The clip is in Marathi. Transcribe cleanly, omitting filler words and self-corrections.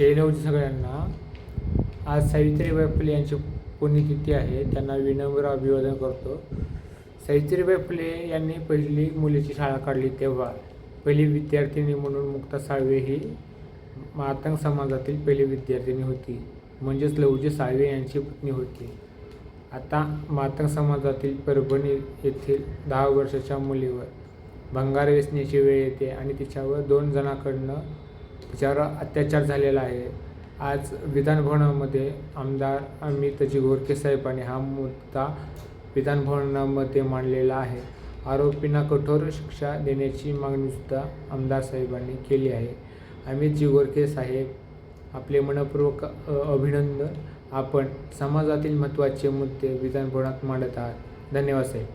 जय लवजी सगळ्यांना. आज सावित्रीबाई फुले यांची पुण्यतिथी आहे. त्यांना विनम्र अभिवादन करतो. सावित्रीबाई फुले यांनी पहिली मुलीची शाळा काढली तेव्हा पहिली विद्यार्थिनी म्हणून मुक्ता साळवे ही मातंग समाजातील पहिली विद्यार्थिनी होती, म्हणजेच लवजी साळवे यांची पत्नी होती. आता मातंग समाजातील परभणी येथील 10 वर्षाच्या मुलीवर भंगार व्यसनाची वेळ येते आणि तिच्यावर 2 जणांकडून तिच्यावर अत्याचार झालेला आहे. आज विधानभवनामध्ये आमदार अमितजी गोरखे साहेबांनी हा मुद्दा विधानभवनामध्ये मांडलेला आहे. आरोपींना कठोर शिक्षा देण्याची मागणीसुद्धा आमदार साहेबांनी केली आहे. अमितजी गोरखे साहेब, आपले मनपूर्वक अभिनंदन. आपण समाजातील महत्त्वाचे मुद्दे विधानभवनात मांडत आहात. धन्यवाद साहेब.